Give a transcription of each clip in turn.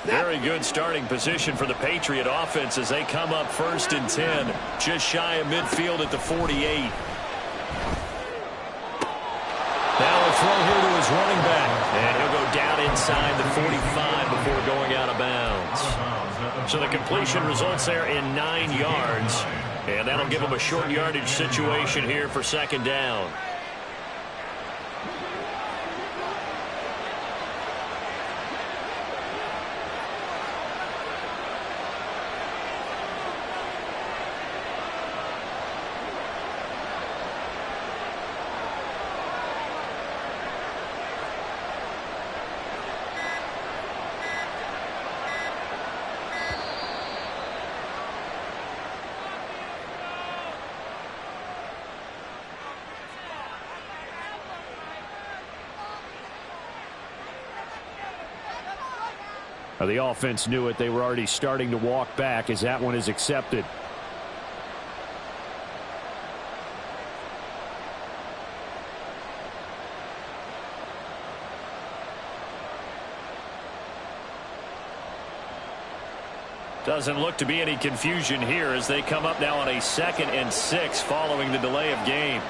Very good starting position for the Patriot offense as they come up 1st and 10, just shy of midfield at the 48. Now a throw here to his running back, and he'll go down inside the 45 before going out of bounds. So the completion results there in 9 yards, and that'll give him a short yardage situation here for 2nd down. The offense knew it. They were already starting to walk back as that one is accepted. Doesn't look to be any confusion here as they come up now on a 2nd and 6 following the delay of game.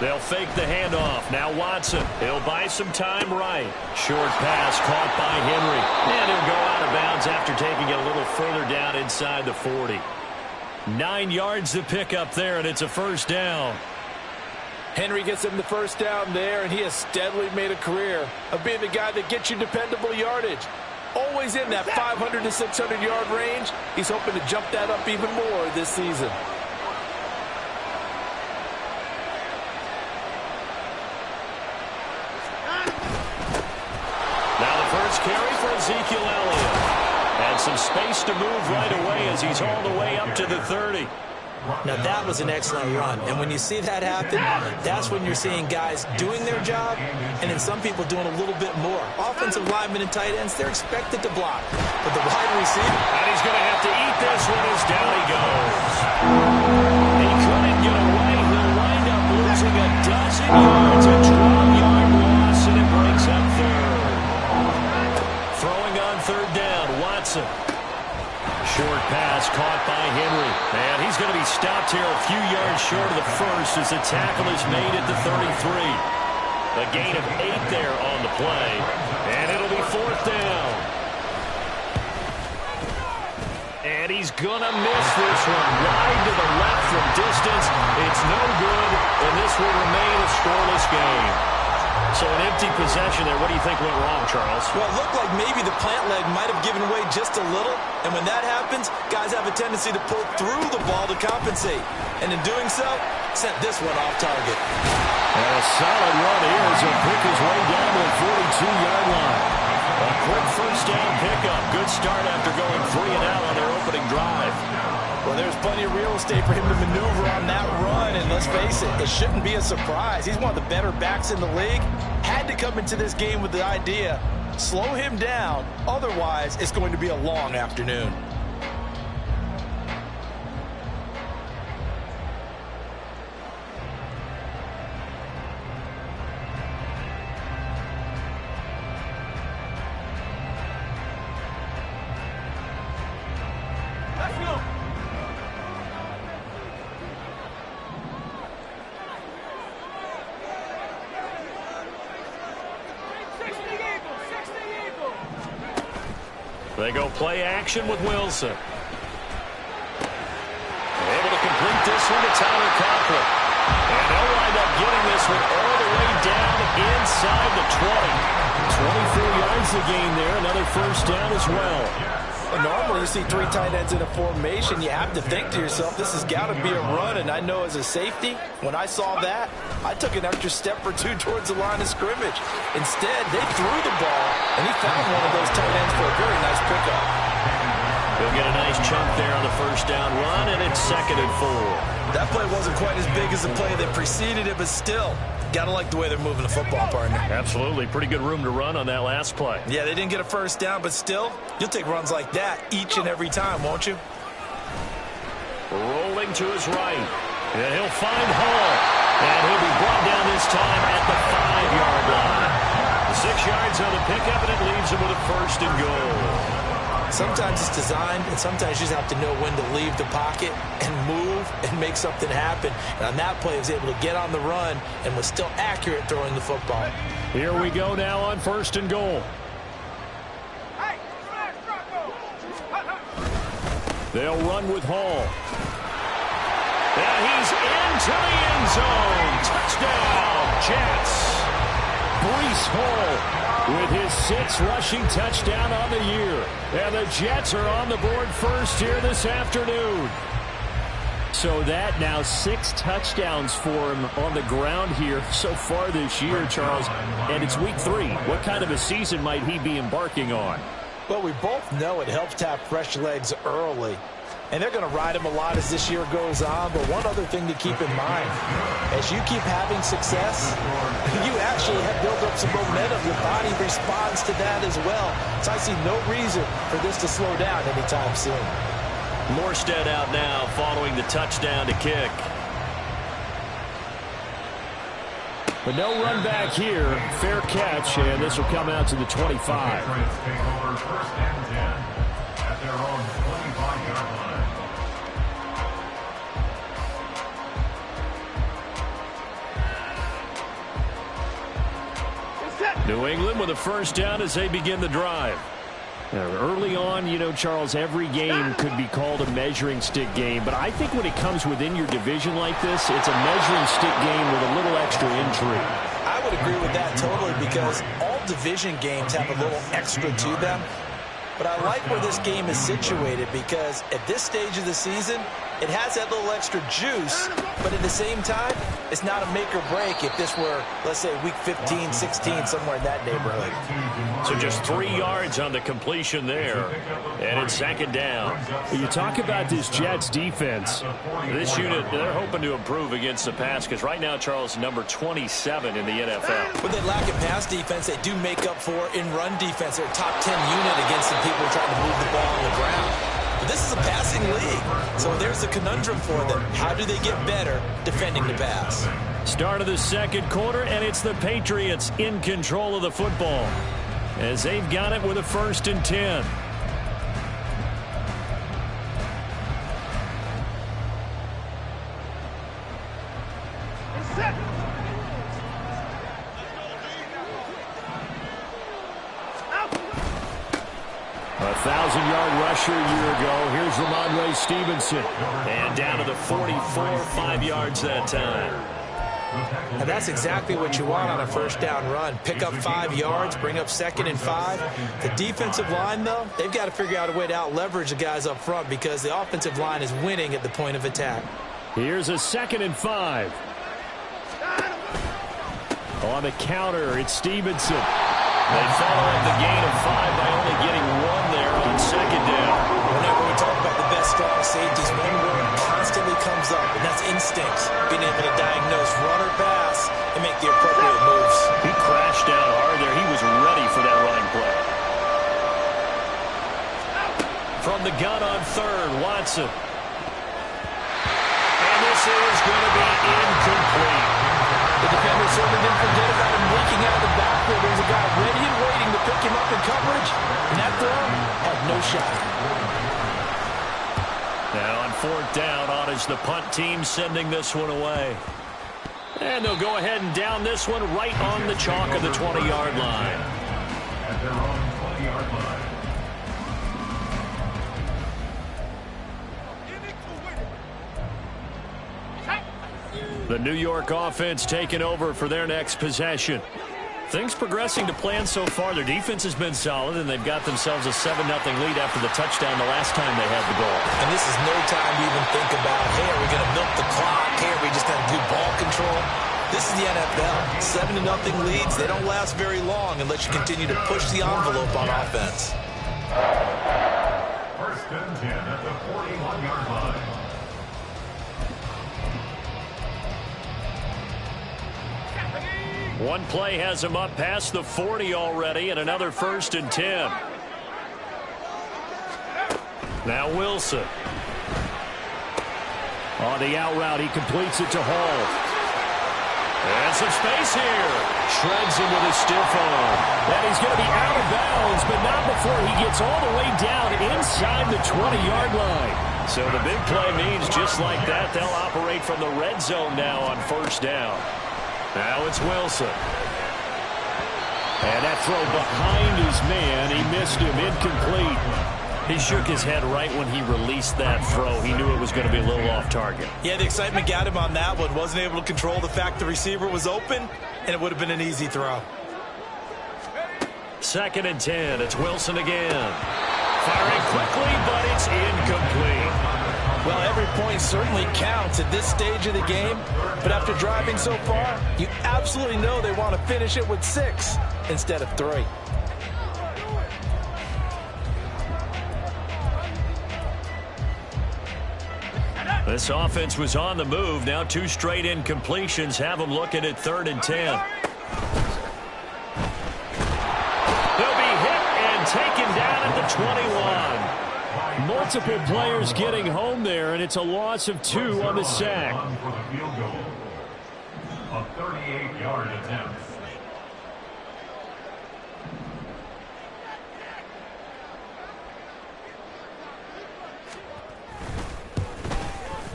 They'll fake the handoff. Now Watson. He'll buy some time right. Short pass caught by Henry. And he'll go out of bounds after taking it a little further down inside the 40. 9 yards to pick up there, and it's a 1st down. Henry gets him the 1st down there, and he has steadily made a career of being the guy that gets you dependable yardage. Always in that 500 to 600-yard range. He's hoping to jump that up even more this season. Carry for Ezekiel Elliott. And some space to move right away as he's all the way up to the 30. Now that was an excellent run, and when you see that happen, that's when you're seeing guys doing their job and then some people doing a little bit more. Offensive linemen and tight ends, they're expected to block, but the wide receiver, and he's going to have to eat this one as down he goes. He couldn't get away. He'll wind up losing a dozen yards, a 12-yard loss, and it breaks up 3rd. Throwing on 3rd down, Watson. Short pass caught by Henry. And he's going to be stopped here a few yards short of the 1st as the tackle is made at the 33. A gain of 8 there on the play. And it'll be 4th down. And he's going to miss this one. Wide to the left from distance. It's no good, and this will remain a scoreless game. So an empty possession there. What do you think went wrong, Charles? Well, it looked like maybe the plant leg might have given way just a little. And when that happens, guys have a tendency to pull through the ball to compensate. And in doing so, sent this one off target. And a solid run here as he'll pick his way down to the 42-yard line. A quick 1st down pickup. Good start after going 3 and out on their opening drive. Well, there's plenty of real estate for him to maneuver on that run, and let's face it, it shouldn't be a surprise. He's one of the better backs in the league. Had to come into this game with the idea, slow him down, otherwise it's going to be a long afternoon. They go play action with Wilson. Able to complete this one to Tyler Conklin. And they'll wind up getting this one all the way down inside the 20. 24 yards to gain there. Another 1st down as well. And normally you see 3 tight ends in a formation. You have to think to yourself, this has got to be a run. And I know as a safety, when I saw that, I took an extra step or 2 towards the line of scrimmage. Instead, they threw the ball, and he found one of those tight ends for a very nice pickup. He'll get a nice chunk there on the 1st down run, and it's 2nd and 4. That play wasn't quite as big as the play that preceded it, but still, gotta like the way they're moving the football, partner. Absolutely. Pretty good room to run on that last play. Yeah, they didn't get a 1st down, but still, you'll take runs like that each and every time, won't you? Rolling looking to his right. And he'll find Hall. And he'll be brought down this time at the 5-yard line. 6 yards on the pickup, and it leaves him with a first and goal. Sometimes it's designed, and sometimes you just have to know when to leave the pocket and move and make something happen. And on that play, he was able to get on the run and was still accurate throwing the football. Here we go now on first and goal. They'll run with Hall. And he's into the end zone. Touchdown, Jets. Breece Hall with his 6th rushing touchdown on the year. And the Jets are on the board first here this afternoon. So that now 6 touchdowns for him on the ground here so far this year, Charles. And it's week 3. What kind of a season might he be embarking on? Well, we both know it helps to have fresh legs early. And they're going to ride him a lot as this year goes on. But one other thing to keep in mind, as you keep having success, you actually have built up some momentum. Your body responds to that as well. So I see no reason for this to slow down anytime soon. Morstead out now following the touchdown to kick. But no run back here. Fair catch, and this will come out to the 25. New England with a first down as they begin the drive. Early on, you know, Charles, every game could be called a measuring stick game. But I think when it comes within your division like this, it's a measuring stick game with a little extra intrigue. I would agree with that totally because all division games have a little extra to them. But I like where this game is situated because at this stage of the season, it has that little extra juice, but at the same time, it's not a make or break if this were, let's say, week 15, 16, somewhere in that neighborhood. So just 3 yards on the completion there, and it's second down. You talk about this Jets defense. This unit, they're hoping to improve against the pass because right now, Charles, number 27 in the NFL. When they lack in pass defense, they do make up for in run defense. They're a top 10 unit against the people trying to move the ball on the ground. But this is a passing league, so there's a conundrum for them. How do they get better defending the pass? Start of the second quarter, and it's the Patriots in control of the football as they've got it with a 1st and 10. A 1,000-yard rusher a year ago. Here's Ramondre Stevenson. And down to the 44, 5 yards that time. And that's exactly what you want on a first down run. Pick up 5 yards, bring up 2nd and 5. The defensive line, though, they've got to figure out a way to out-leverage the guys up front because the offensive line is winning at the point of attack. Here's a 2nd and 5. On the counter, it's Stevenson. They follow up the gain of 5 by only getting 1 there on 2nd down. Whenever we talk about the best strong safeties, one word constantly comes up, and that's instincts. Being able to diagnose run or pass and make the appropriate moves. He crashed down hard there. He was ready for that running play. From the gun on 3rd, Watson. And this is going to be incomplete. The defender certainly didn't forget about him leaking out of the backfield. There's a guy ready and waiting to pick him up in coverage, and that throw had no shot. Now on 4th down, on is the punt team sending this one away. And they'll go ahead and down this one right on the chalk of the 20-yard line. At their own 20-yard line. The New York offense taking over for their next possession. Things progressing to plan so far. Their defense has been solid, and they've got themselves a 7-0 lead after the touchdown the last time they had the ball. And this is no time to even think about, hey, are we going to milk the clock? Hey, are we just going to do ball control? This is the NFL. 7-0 leads, they don't last very long unless you continue to push the envelope on offense. 1st and 10 at the 41-yard line. One play has him up past the 40 already, and another 1st and 10. Now Wilson. On the out route, he completes it to Hall. And some space here. Shreds him with a stiff arm. And he's going to be out of bounds, but not before he gets all the way down inside the 20-yard line. So the big play means just like that, they'll operate from the red zone now on first down. Now it's Wilson. And that throw behind his man, he missed him, incomplete. He shook his head right when he released that throw. He knew it was going to be a little off target. Yeah, the excitement got him on that one. Wasn't able to control the fact the receiver was open, and it would have been an easy throw. 2nd and 10. It's Wilson again. Firing quickly, but it's incomplete. Well, every point certainly counts at this stage of the game, but after driving so far, you absolutely know they want to finish it with 6 instead of 3. This offense was on the move. Now 2 straight incompletions have them looking at 3rd and 10. They'll be hit and taken down at the 21. Multiple players getting home there, and it's a loss of 2 on the sack. For the field goal. A 38-yard attempt.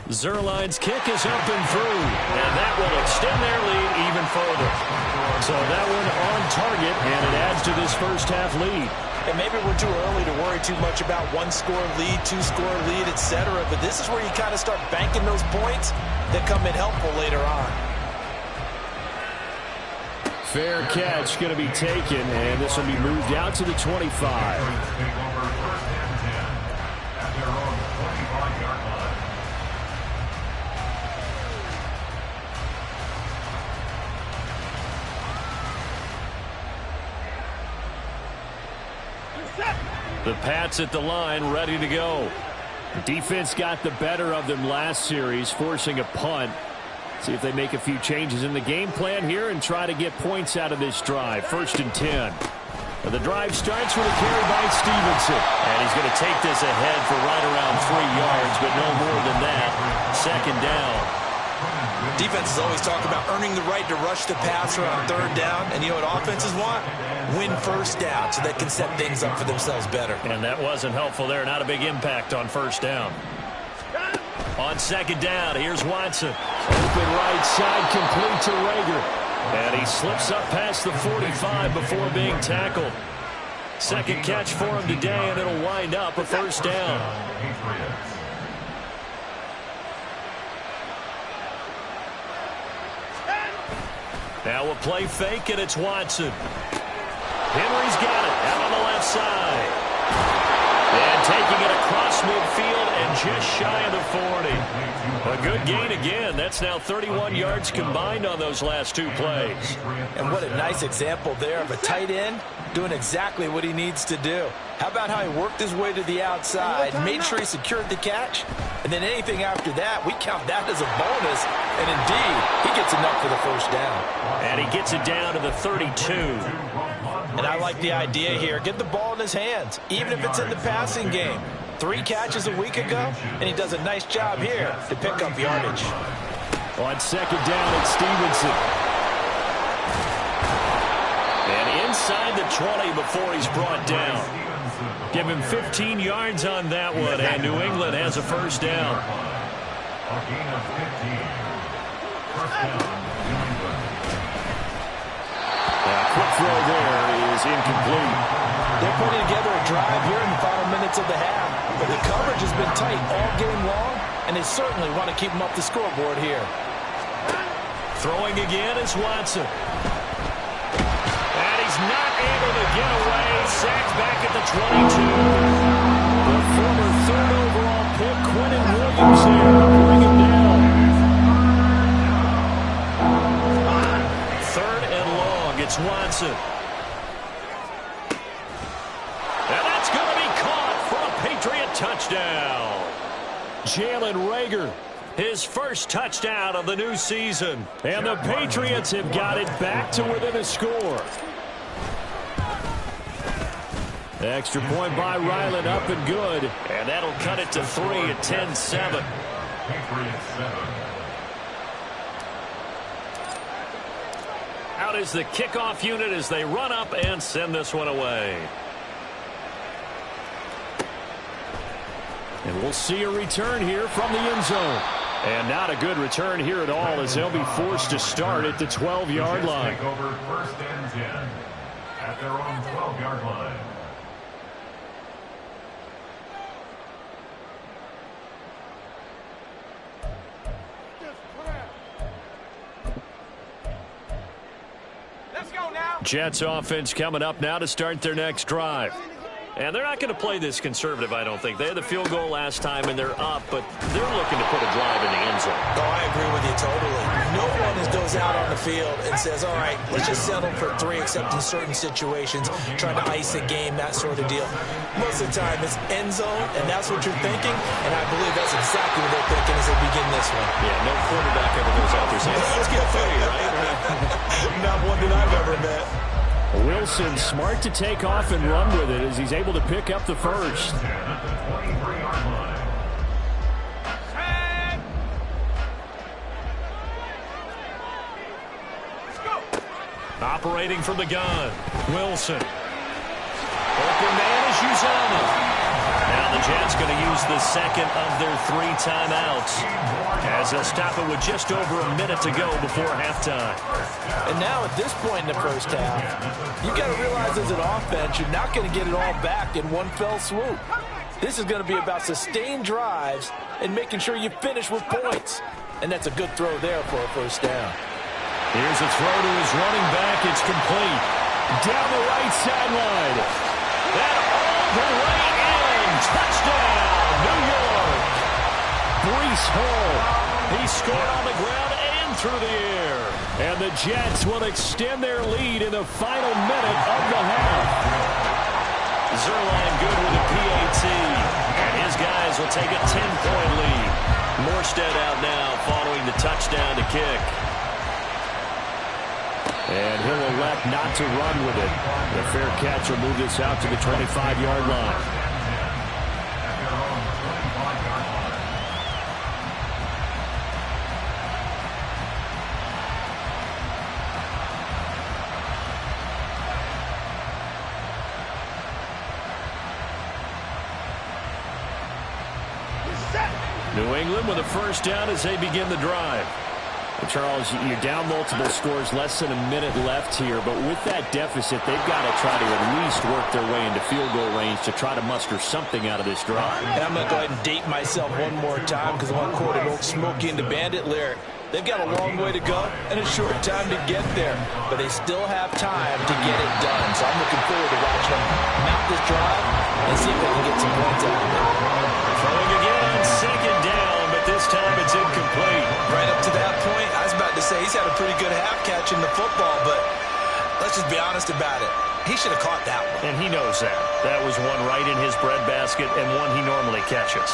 Zerline's kick is up and through, and that will extend their lead even further. So that one on target, and it adds to this first half lead. And maybe we're too early to worry too much about 1-score lead, 2-score lead, etc. But this is where you kind of start banking those points that come in helpful later on. Fair catch going to be taken, and this will be moved out to the 25. The Pats at the line, ready to go. The defense got the better of them last series, forcing a punt. See if they make a few changes in the game plan here and try to get points out of this drive. 1st and 10. The drive starts with a carry by Stevenson. And he's going to take this ahead for right around 3 yards, but no more than that. 2nd down. Defenses always talk about earning the right to rush the passer on 3rd down. And you know what offenses want? Win 1st down so they can set things up for themselves better. And that wasn't helpful there. Not a big impact on 1st down. On 2nd down, here's Watson. Open right side, complete to Rager. And he slips up past the 45 before being tackled. 2nd catch for him today, and it'll wind up a 1st down. Now a play fake, and it's Watson. Henry's got it out on the left side. And taking it across midfield and just shy of the 40. A good gain again. That's now 31 yards combined on those last 2 plays. And what a nice example there of a tight end doing exactly what he needs to do. How about how he worked his way to the outside, made sure he secured the catch, and then anything after that, we count that as a bonus. And indeed, he gets enough for the 1st down. And he gets it down to the 32. And I like the idea here. Get the ball in his hands, even if it's in the passing game. 3 catches a week ago, and he does a nice job here to pick up yardage. On 2nd down, it's Stevenson. And inside the 20 before he's brought down. Give him 15 yards on that one, and New England has a 1st down. A gain of 15. 1st down, New England. Quick throw there is incomplete. They're putting together a drive here in the final minutes of the half. But the coverage has been tight all game long, and they certainly want to keep them up the scoreboard here. Throwing again is Watson. And he's not able to get away. Sacked back at the 22. The former 3rd overall pick, Quentin Williams there to bring him down. 3rd and long. It's Watson. And that's going to be caught for a Patriot touchdown. Jalen Rager, his first touchdown of the new season. And the Patriots have got it back to within a score. Extra point by Ryland, up and good. And that'll cut it to 3 at 10-7. Patriots 7. Out is the kickoff unit as they run up and send this one away. And we'll see a return here from the end zone. And not a good return here at all as they'll be forced to start at the 12-yard line. Take over 1st and 10 at their own 12-yard line. Jets offense coming up now to start their next drive. And they're not going to play this conservative, I don't think. They had the field goal last time, and they're up, but they're looking to put a drive in the end zone. Oh, I agree with you totally. No one goes out on the field and says, all right, let's just settle for 3, except in certain situations, trying to ice a game, that sort of deal. Most of the time, it's end zone, and that's what you're thinking, and I believe that's exactly what they're thinking as they begin this one. Yeah, no quarterback ever goes out there saying, let's get 3, right? Not one that I've ever met. Wilson smart to take off and run with it as he's able to pick up the first. Operating from the gun, Wilson. Open man is Uzama. Now the Jets going to use the second of their 3 timeouts as they'll stop it with just over a minute to go before halftime. And now at this point in the first half, you've got to realize as an offense, you're not going to get it all back in one fell swoop. This is going to be about sustained drives and making sure you finish with points. And that's a good throw there for a first down. Here's a throw to his running back. It's complete. Down the right sideline. That all the way in. Touchdown, New York. Breece Hall. He scored on the ground and through the air. And the Jets will extend their lead in the final minute of the half. Zerline good with a PAT. And his guys will take a 10-point lead. Morstead out now following the touchdown to kick. And he'll elect not to run with it. The fair catch will move this out to the 25-yard line. New England with a first down as they begin the drive. Well, Charles, you're down multiple scores, less than a minute left here, but with that deficit, they've got to try to at least work their way into field goal range to try to muster something out of this drive. And I'm going to go ahead and date myself one more time because I want to quote an old Smokey and the Bandit lyric. They've got a long way to go and a short time to get there, but they still have time to get it done. So I'm looking forward to watching them mount this drive and see if they can get some points out of it. Throwing again on second down, but this time it's incomplete. Right up to that point, I was about to say he's had a pretty good half catching the football, but let's just be honest about it. He should have caught that one. And he knows that. That was one right in his breadbasket and one he normally catches.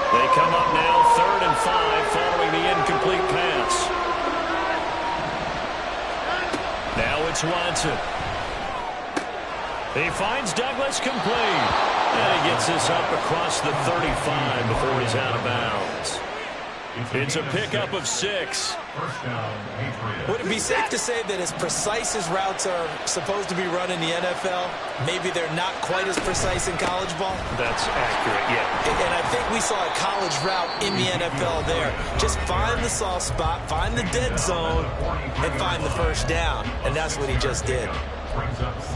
They come up now 3rd and 5 following the incomplete pass. Now it's Watson. He finds Douglas complete. And he gets this up across the 35 before he's out of bounds. It's a pickup of 6. Would it be safe to say that as precise as routes are supposed to be run in the NFL, maybe they're not quite as precise in college ball? That's accurate, yeah. And I think we saw a college route in the NFL there. Just find the soft spot, find the dead zone, and find the first down. And that's what he just did.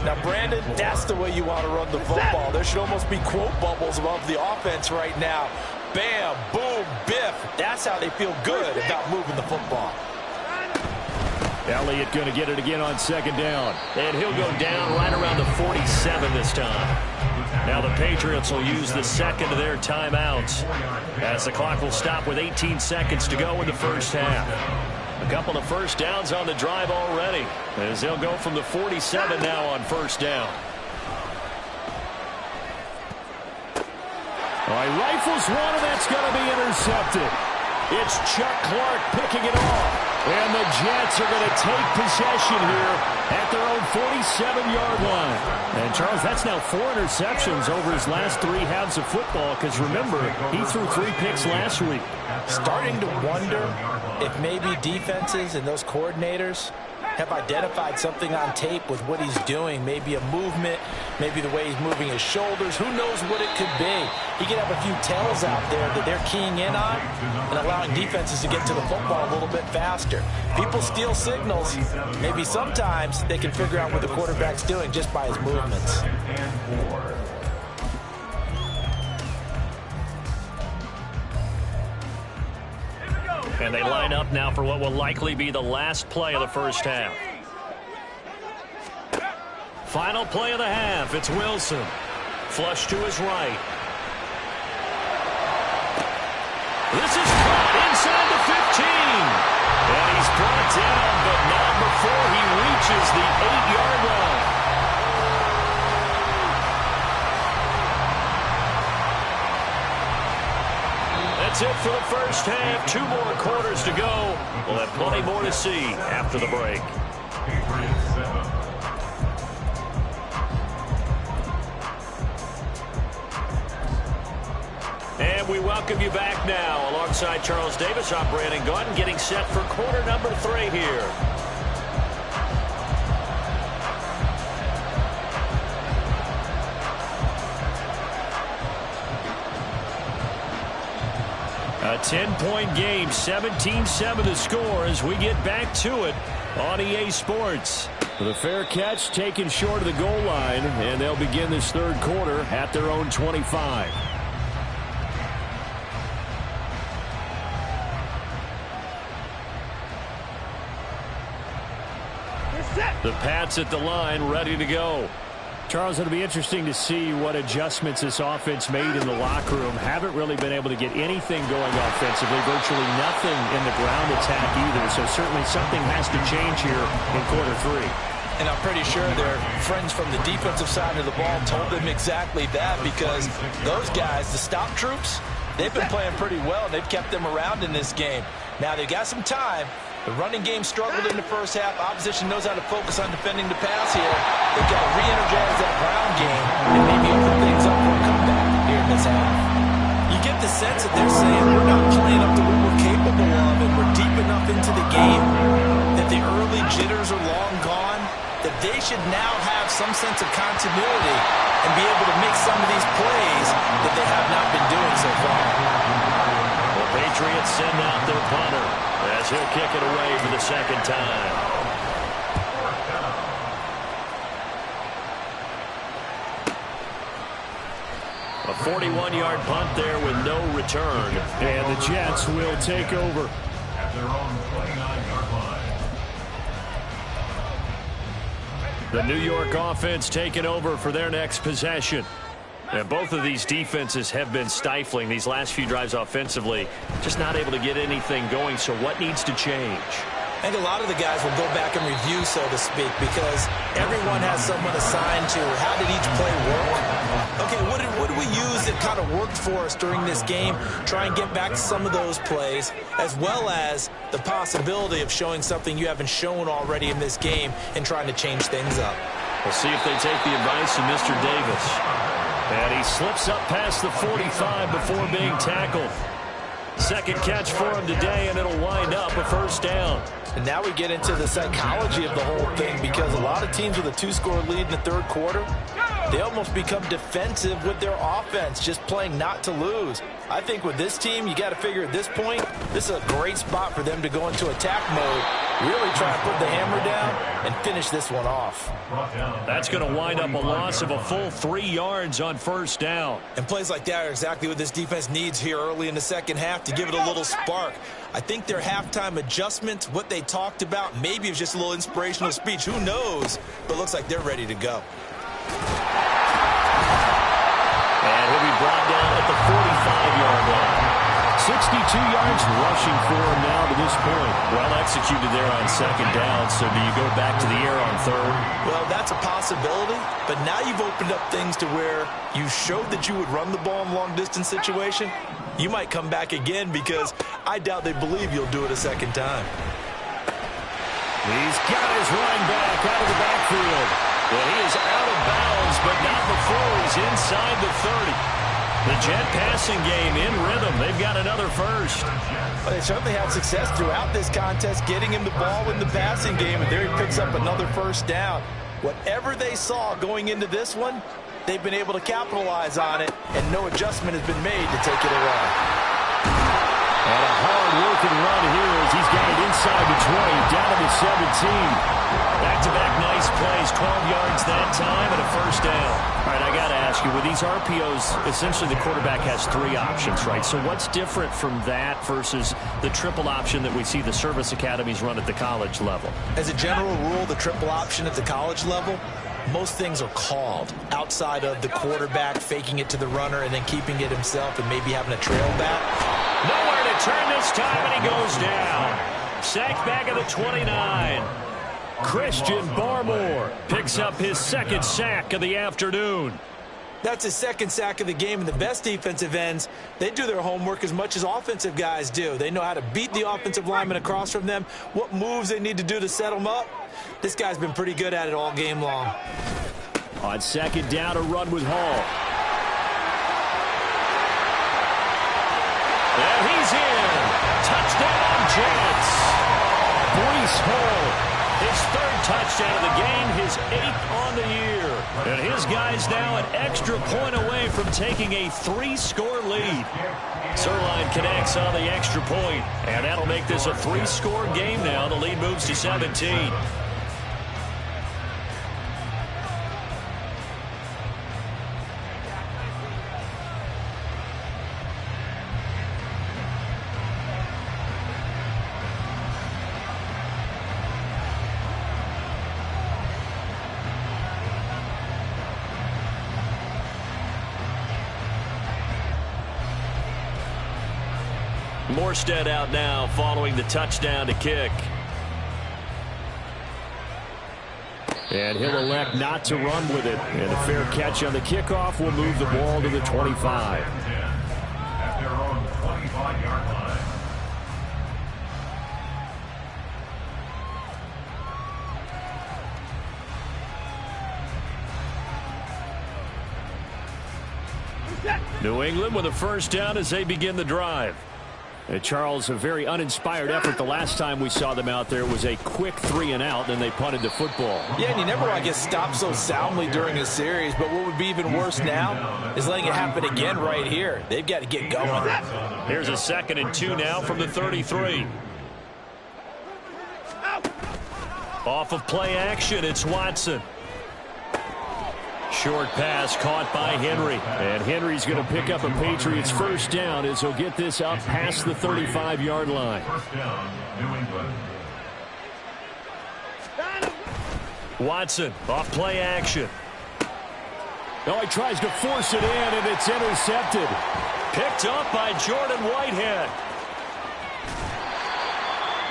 Now, Brandon, that's the way you want to run the football. There should almost be quote bubbles above the offense right now. Bam, boom, biff. That's how they feel good about moving the football. Elliott going to get it again on second down. And he'll go down right around the 47 this time. Now the Patriots will use the second of their timeouts as the clock will stop with 18 seconds to go in the first half. A couple of first downs on the drive already as they'll go from the 47 now on first down. All right, rifles one, and that's going to be intercepted. It's Chuck Clark picking it off. And the Jets are going to take possession here at their own 47-yard line. And, Charles, that's now 4 interceptions over his last 3 halves of football because, remember, he threw 3 picks last week. Starting to wonder if maybe defenses and those coordinators have identified something on tape with what he's doing. Maybe a movement, maybe the way he's moving his shoulders. Who knows what it could be? He could have a few tells out there that they're keying in on and allowing defenses to get to the football a little bit faster. People steal signals. Maybe sometimes they can figure out what the quarterback's doing just by his movements. And they line up now for what will likely be the last play of the first half. Final play of the half. It's Wilson. Flush to his right. This is caught inside the 15. And he's brought down, but not before he reaches the 8-yard line. That's it for the first half. 2 more quarters to go. We'll have plenty more to see after the break. And we welcome you back now. Alongside Charles Davis, I'm Brandon Gaudin, getting set for quarter number 3 here. A 10-point game, 17-7 the score as we get back to it on EA Sports. The fair catch taken short of the goal line, and they'll begin this third quarter at their own 25. The Pats at the line, ready to go. Charles, it'll be interesting to see what adjustments this offense made in the locker room. Haven't really been able to get anything going offensively, virtually nothing in the ground attack either. So certainly something has to change here in quarter 3. And I'm pretty sure their friends from the defensive side of the ball told them exactly that, because those guys, the stop troops, they've been playing pretty well. They've kept them around in this game. Now they've got some time. The running game struggled in the first half. Opposition knows how to focus on defending the pass here. They've got to re-energize that ground game and maybe open things up for a comeback here in this half. You get the sense that they're saying we're not playing up to what we're capable of, and we're deep enough into the game that the early jitters are long gone, that they should now have some sense of continuity and be able to make some of these plays that they have not been doing so far. The Patriots send out their punter as he'll kick it away for the second time. A 41-yard punt there with no return. And the Jets will take over. At their own 29-yard line. The New York offense taking over for their next possession. And both of these defenses have been stifling these last few drives offensively. Just not able to get anything going. So what needs to change? I think a lot of the guys will go back and review, so to speak, because everyone has someone assigned to how did each play work. Okay, what did we use that kind of worked for us during this game? Try and get back to some of those plays, as well as the possibility of showing something you haven't shown already in this game and trying to change things up. We'll see if they take the advice of Mr. Davis. And he slips up past the 45 before being tackled. Second catch for him today, and it'll wind up a first down. And now we get into the psychology of the whole thing, because a lot of teams with a 2-score lead in the third quarter, they almost become defensive with their offense, just playing not to lose. I think with this team, you got to figure at this point, this is a great spot for them to go into attack mode, really try to put the hammer down and finish this one off. That's going to wind up a loss of a full 3 yards on first down. And plays like that are exactly what this defense needs here early in the second half to give it a little spark. I think their halftime adjustments, what they talked about, maybe it was just a little inspirational speech. Who knows? But it looks like they're ready to go. And he'll be brought down at the 45-yard line. 62 yards rushing for him now to this point. Well executed there on second down. So do you go back to the air on third? Well, that's a possibility. But now you've opened up things to where you showed that you would run the ball in long-distance situation. You might come back again, because I doubt they believe you'll do it a second time. He's got his running back out of the backfield. Well, he is out of bounds, but not before he's inside the 30. The Jet passing game in rhythm. They've got another first. Well, they certainly had success throughout this contest, getting him the ball in the passing game, and there he picks up another first down. Whatever they saw going into this one, they've been able to capitalize on it, and no adjustment has been made to take it away. And a hard-working run here as he's got it inside the 20, down to the 17. Back-to-back nice plays, 12 yards that time, and a first down. All right, I got to ask you, with these RPOs, essentially the quarterback has three options, right? So what's different from that versus the triple option that we see the service academies run at the college level? As a general rule, the triple option at the college level, most things are called outside of the quarterback faking it to the runner and then keeping it himself and maybe having a trail back. Nowhere to turn this time, and he goes down. Sacked back at the 29. Christian Barmore picks up his second sack of the afternoon. That's his second sack of the game, and the best defensive ends, they do their homework as much as offensive guys do. They know how to beat the offensive lineman across from them, what moves they need to do to set them up. This guy's been pretty good at it all game long. On second down, a run with Hall. And he's in. Touchdown, Jets. Breece Hall. His third touchdown of the game, his 8th on the year. And his guy's now an extra point away from taking a 3-score lead. Sirline connects on the extra point, and that'll make this a 3-score game now. The lead moves to 17. Morstead out now following the touchdown to kick. And he'll elect not to run with it. And a fair catch on the kickoff will move the ball to the 25. At their own 25-yard line. New England with a first down as they begin the drive. And Charles, a very uninspired effort the last time we saw them out there. Was a quick 3-and-out, and they punted the football. Yeah, and you never want to get stopped so soundly during a series, but what would be even worse now is letting it happen again right here. They've got to get going. Here's a 2nd and 2 now from the 33. Off of play action, it's Watson. Short pass caught by Henry. And Henry's going to pick up a Patriots first down as he'll get this up past the 35-yard line. First down, New England. Watson off play action. Oh, he tries to force it in, and it's intercepted. Picked up by Jordan Whitehead.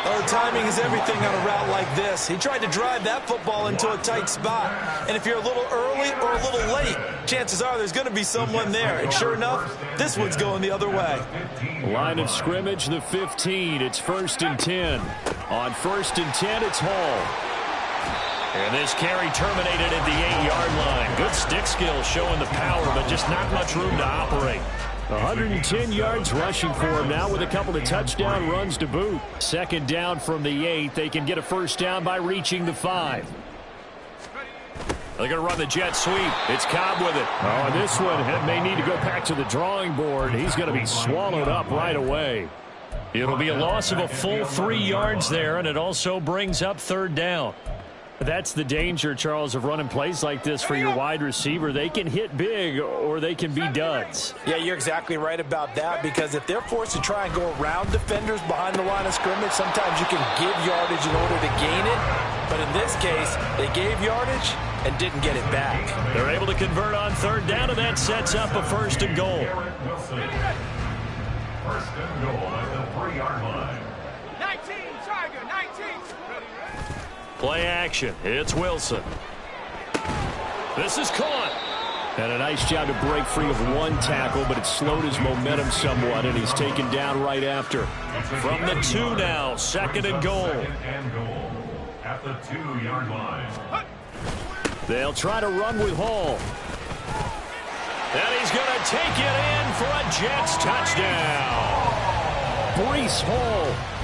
Oh, timing is everything on a route like this. He tried to drive that football into a tight spot. And if you're a little early or a little late, chances are there's going to be someone there. And sure enough, this one's going the other way. Line of scrimmage, the 15. It's 1st and 10. On 1st and 10, it's Hall. And this carry terminated at the 8-yard line. Good stick skill showing the power, but just not much room to operate. 110 yards rushing for him now with a couple of touchdown runs to boot. 2nd down from the 8. They can get a first down by reaching the 5. They're going to run the jet sweep. It's Cobb with it. Oh, and this one may need to go back to the drawing board. He's going to be swallowed up right away. It'll be a loss of a full 3 yards there, and it also brings up 3rd down. That's the danger, Charles, of running plays like this for your wide receiver. They can hit big or they can be duds. Yeah, you're exactly right about that, because if they're forced to try and go around defenders behind the line of scrimmage, sometimes you can give yardage in order to gain it. But in this case, they gave yardage and didn't get it back. They're able to convert on 3rd down, and that sets up a 1st and goal. 1st and goal at the 3-yard line. 19, Tiger, 19. Play action. It's Wilson. This is caught. And a nice job to break free of one tackle, but it slowed his momentum somewhat, and he's taken down right after. From the 2 now, 2nd and goal. at the 2-yard line. They'll try to run with Hall. And he's going to take it in for a Jets touchdown. Breece Hall